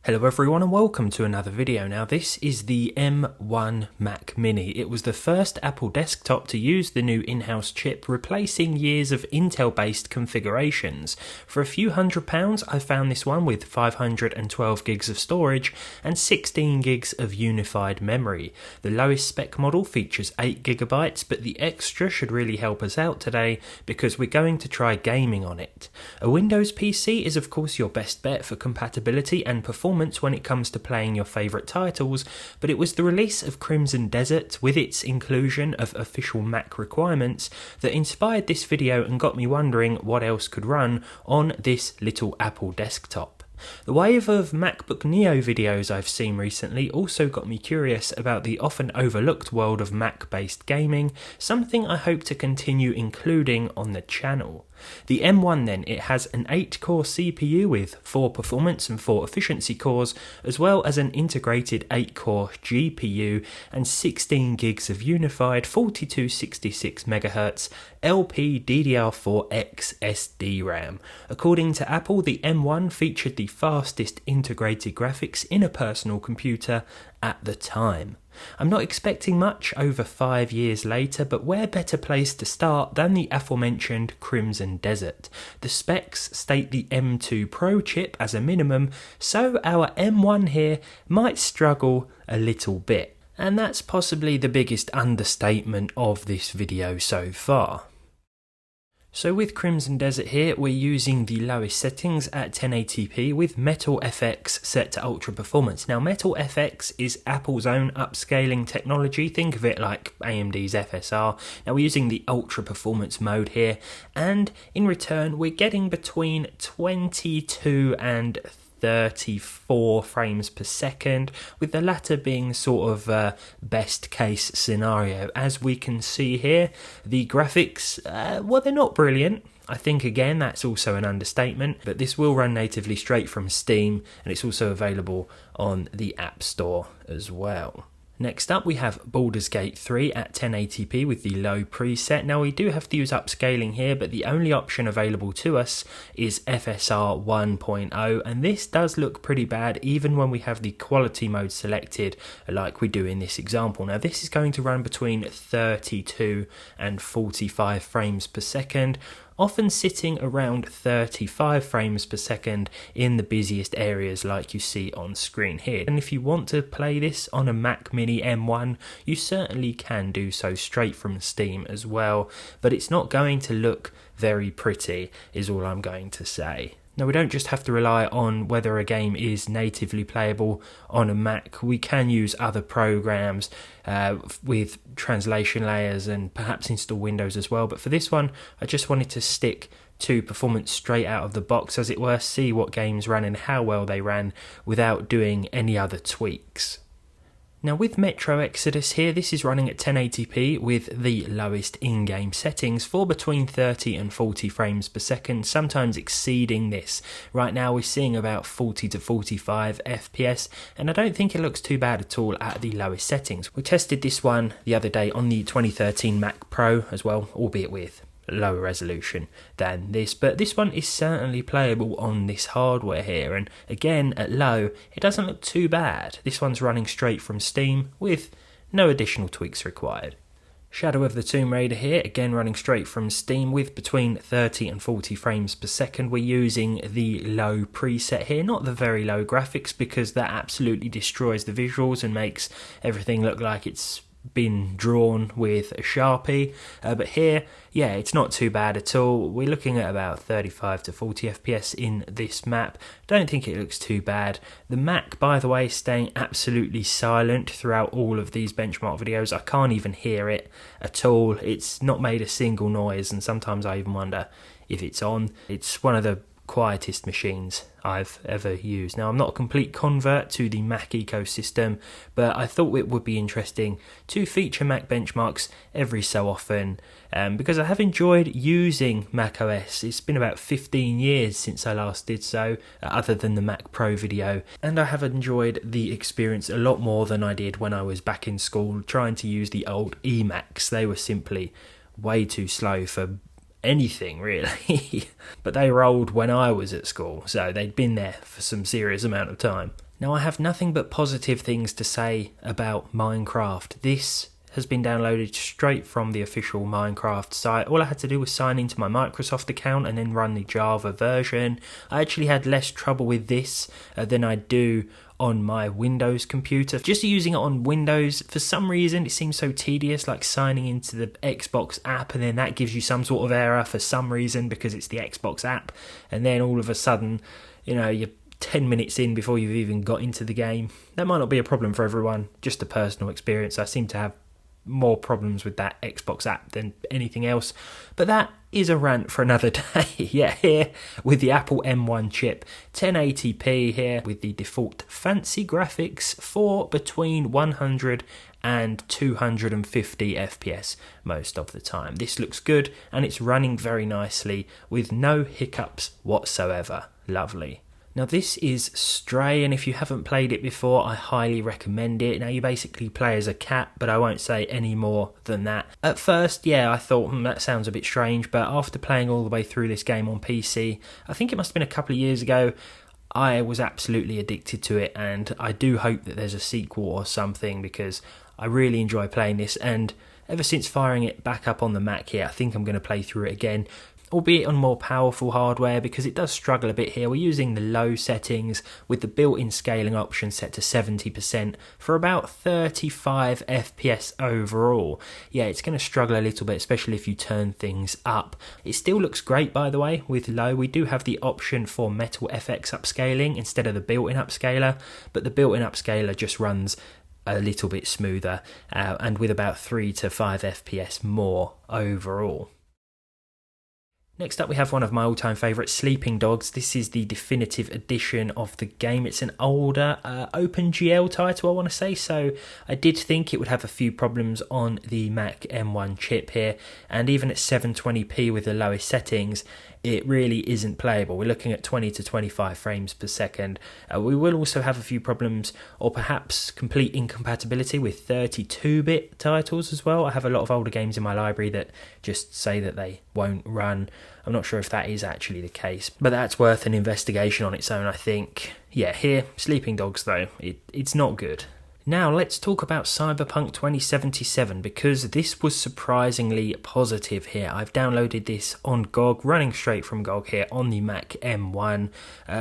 Hello everyone and welcome to another video. Now this is the M1 Mac Mini. It was the first Apple desktop to use the new in-house chip, replacing years of Intel based configurations. For a few £100 I found this one with 512 gigs of storage and 16 gigs of unified memory. The lowest spec model features 8 gigabytes, but the extra should really help us out today because we're going to try gaming on it. A Windows PC is of course your best bet for compatibility and performance when it comes to playing your favourite titles, but it was the release of Crimson Desert with its inclusion of official Mac requirements that inspired this video and got me wondering what else could run on this little Apple desktop. The wave of MacBook Neo videos I've seen recently also got me curious about the often overlooked world of Mac-based gaming, something I hope to continue including on the channel. The M1 then, it has an 8-core CPU with 4 performance and 4 efficiency cores, as well as an integrated 8-core GPU and 16 gigs of unified 4266MHz LPDDR4X SDRAM. According to Apple, the M1 featured the fastest integrated graphics in a personal computer at the time. I'm not expecting much over 5 years later, but where better place to start than the aforementioned Crimson Desert? The specs state the M2 Pro chip as a minimum, so our M1 here might struggle a little bit. And that's possibly the biggest understatement of this video so far. So with Crimson Desert here, we're using the lowest settings at 1080p with Metal FX set to ultra performance. Now Metal FX is Apple's own upscaling technology, think of it like AMD's FSR. Now we're using the ultra performance mode here, and in return we're getting between 22 and 34 frames per second, with the latter being sort of a best case scenario. As we can see here, the graphics, well, they're not brilliant. I think again that's also an understatement, but this will run natively straight from Steam, and it's also available on the App Store as well. Next up we have Baldur's Gate 3 at 1080p with the low preset. Now we do have to use upscaling here, but the only option available to us is FSR 1.0, and this does look pretty bad even when we have the quality mode selected like we do in this example. Now this is going to run between 32 and 45 frames per second, often sitting around 35 frames per second in the busiest areas like you see on screen here. And if you want to play this on a Mac Mini M1, you certainly can do so straight from Steam as well, but it's not going to look very pretty is all I'm going to say. Now we don't just have to rely on whether a game is natively playable on a Mac, we can use other programs with translation layers and perhaps install Windows as well, but for this one I just wanted to stick to performance straight out of the box, as it were, see what games ran and how well they ran without doing any other tweaks. Now with Metro Exodus here, this is running at 1080p with the lowest in-game settings for between 30 and 40 frames per second, sometimes exceeding this. Right now we're seeing about 40 to 45 FPS, and I don't think it looks too bad at all at the lowest settings. We tested this one the other day on the 2013 Mac Pro as well, albeit with lower resolution than this, but this one is certainly playable on this hardware here, and again at low it doesn't look too bad. This one's running straight from Steam with no additional tweaks required. Shadow of the Tomb Raider here, again running straight from Steam with between 30 and 40 frames per second. We're using the low preset here, not the very low graphics, because that absolutely destroys the visuals and makes everything look like it's been drawn with a Sharpie, but here, yeah, it's not too bad at all. We're looking at about 35 to 40 FPS in this map. Don't think it looks too bad. The Mac, by the way, staying absolutely silent throughout all of these benchmark videos. I can't even hear it at all. It's not made a single noise, and sometimes I even wonder if it's on. It's one of the quietest machines I've ever used. Now I'm not a complete convert to the Mac ecosystem, but I thought it would be interesting to feature Mac benchmarks every so often because I have enjoyed using Mac OS. It's been about 15 years since I last did so, other than the Mac Pro video, and I have enjoyed the experience a lot more than I did when I was back in school trying to use the old eMacs. They were simply way too slow for anything really. But they were old when I was at school, so they'd been there for some serious amount of time. Now, I have nothing but positive things to say about Minecraft. This has been downloaded straight from the official Minecraft site. All I had to do was sign into my Microsoft account and then run the Java version. I actually had less trouble with this than I do on my Windows computer. Just using it on Windows, for some reason it seems so tedious, like signing into the Xbox app and then that gives you some sort of error for some reason because it's the Xbox app, and then all of a sudden, you're 10 minutes in before you've even got into the game. That might not be a problem for everyone, just a personal experience. I seem to have more problems with that Xbox app than anything else, but that is a rant for another day. Yeah, here with the Apple M1 chip, 1080p here with the default fancy graphics for between 100 and 250 FPS most of the time. This looks good and it's running very nicely with no hiccups whatsoever. Lovely. Now this is Stray, and if you haven't played it before, I highly recommend it. Now you basically play as a cat, but I won't say any more than that. At first, yeah, I thought, that sounds a bit strange, but after playing all the way through this game on PC, I think it must have been a couple of years ago, I was absolutely addicted to it, and I do hope that there's a sequel or something, because I really enjoy playing this, and ever since firing it back up on the Mac here, I think I'm going to play through it again, albeit on more powerful hardware, because it does struggle a bit here. We're using the low settings with the built-in scaling option set to 70% for about 35 FPS overall. Yeah, it's going to struggle a little bit, especially if you turn things up. It still looks great, by the way, with low. We do have the option for Metal FX upscaling instead of the built-in upscaler, but the built-in upscaler just runs a little bit smoother and with about 3 to 5 FPS more overall. Next up we have one of my all-time favourites, Sleeping Dogs. This is the definitive edition of the game. It's an older OpenGL title, I want to say, so I did think it would have a few problems on the Mac M1 chip here, and even at 720p with the lowest settings, it really isn't playable. We're looking at 20 to 25 frames per second. We will also have a few problems, or perhaps complete incompatibility with 32-bit titles as well. I have a lot of older games in my library that just say that they won't run. I'm not sure if that is actually the case, but that's worth an investigation on its own, I think. Yeah, here, Sleeping Dogs though, it's not good. Now let's talk about Cyberpunk 2077, because this was surprisingly positive here. I've downloaded this on GOG, running straight from GOG here on the Mac M1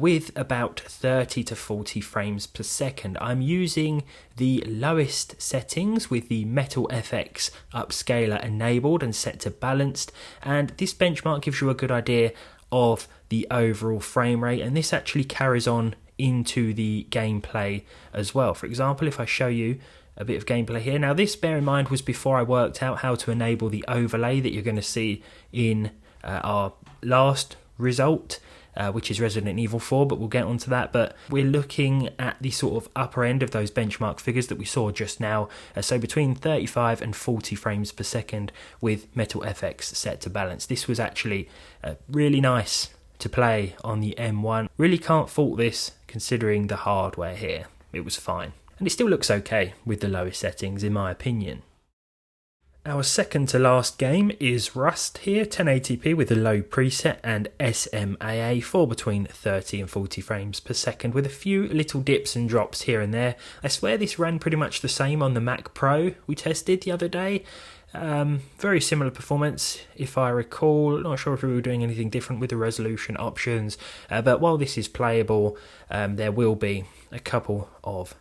with about 30 to 40 frames per second. I'm using the lowest settings with the Metal FX upscaler enabled and set to balanced, and this benchmark gives you a good idea of the overall frame rate, and this actually carries on into the gameplay as well. For example, if I show you a bit of gameplay here. Now this, bear in mind, was before I worked out how to enable the overlay that you're going to see in our last result, which is Resident Evil 4, but we'll get onto that. But we're looking at the sort of upper end of those benchmark figures that we saw just now, so between 35 and 40 frames per second with Metal FX set to balance. This was actually really nice to play on the M1. Really can't fault this considering the hardware here. It was fine. And it still looks okay with the lowest settings in my opinion. Our second to last game is Rust here, 1080p with a low preset and SMAA for between 30 and 40 frames per second with a few little dips and drops here and there. I swear this ran pretty much the same on the Mac Pro we tested the other day. Very similar performance if I recall. Not sure if we were doing anything different with the resolution options, but while this is playable, there will be a couple of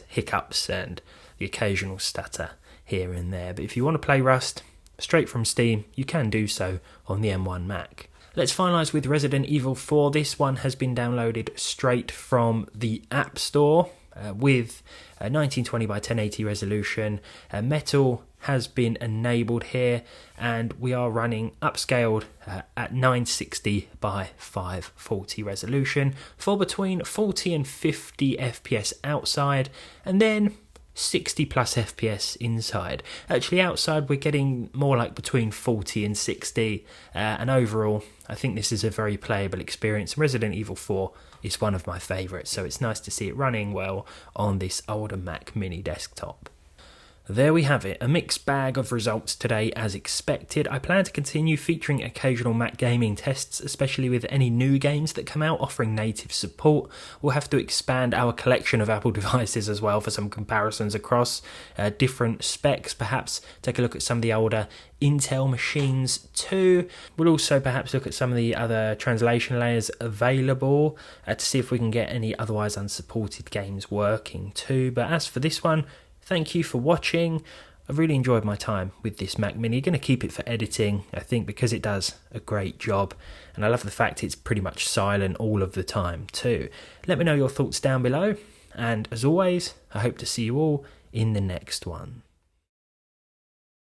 hiccups and the occasional stutter here and there. But if you want to play Rust straight from Steam, you can do so on the M1 Mac. Let's finalise with Resident Evil 4. This one has been downloaded straight from the App Store with 1920 by 1080 resolution. Metal has been enabled here, and we are running upscaled at 960 by 540 resolution for between 40 and 50 FPS outside, and then 60 plus FPS inside. Actually outside we're getting more like between 40 and 60, and overall I think this is a very playable experience. Resident Evil 4 is one of my favourites, so it's nice to see it running well on this older Mac mini desktop. There we have it, a mixed bag of results today as expected. I plan to continue featuring occasional Mac gaming tests, especially with any new games that come out offering native support. We'll have to expand our collection of Apple devices as well for some comparisons across different specs, perhaps take a look at some of the older Intel machines too. We'll also perhaps look at some of the other translation layers available to see if we can get any otherwise unsupported games working too. But as for this one, thank you for watching. I've really enjoyed my time with this Mac Mini. Going to keep it for editing, I think, because it does a great job. And I love the fact it's pretty much silent all of the time too. Let me know your thoughts down below. And as always, I hope to see you all in the next one.